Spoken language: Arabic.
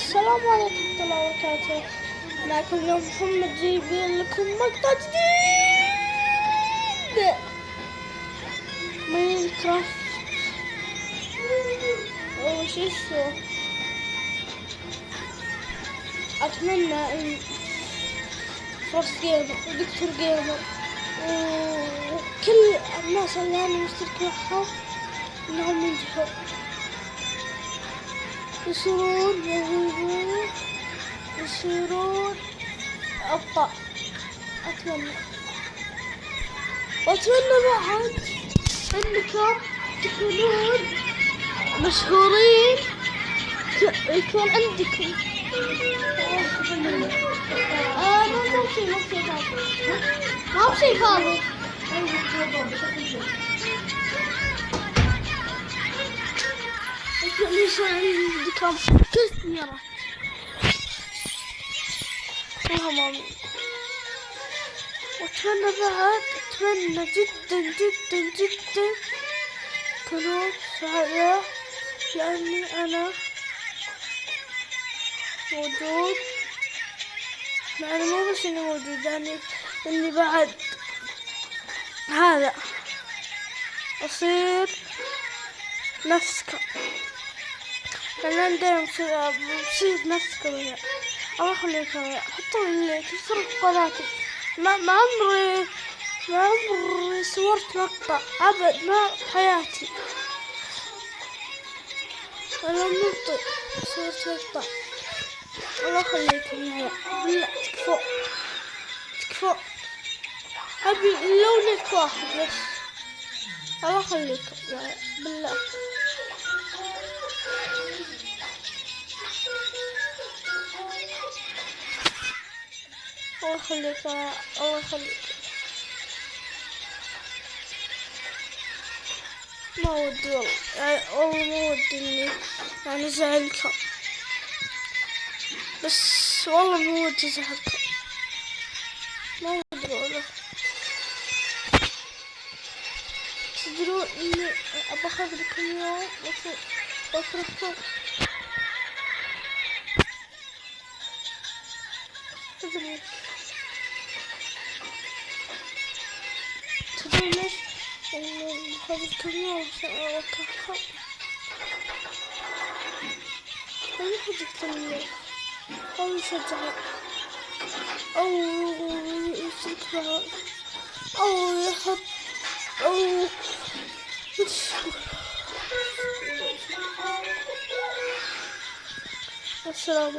السلام عليكم ورحمة الله وبركاته. معكم اليوم محمد جايبين لكم مقطع جديد ماينكرافت. وش اسمه؟ أتمنى إن فرس جيمر ودكتور جيمر وكل الناس اللي أنا مشترك معهم إنهم ينجحوا، يصيرون أبطال. أتمنى بعد إنكم تكونون مشهورين، يكون عندكم ما بشي فاضي. ليش عندكم كثيرة وهمام. وأتمنى بعد، أتمنى جدا جدا جدا تكونوا سعداء لأني أنا موجود. يعني مو بس إني موجود، يعني إني بعد هذا أصير نفسكم. أنا دايما بصير نفسكم. يعني الله يخليكم، حطوا لي تذكروا قناتي. ما عمري صورت مقطع أبد ما بحياتي. أنا مبطئ صورت مقطع. الله يخليكم يا بالله، تكفوا أبي لونك واحد بس. الله يخليكم يا بالله. الله يخليك الله يخليك. ما ودي والله، والله ما ودي إني يعني زعلكم، بس والله ما ودي زعلكم، ما ودي والله. تدرون إني أبغى أخذ لكم يوم وأترككم. تدرون ليش؟ إني أخذ لكم يوم عشان أوقفكم. أي حد يهتم أو يشجعك أو يشترك معك أو يحب أو السلام.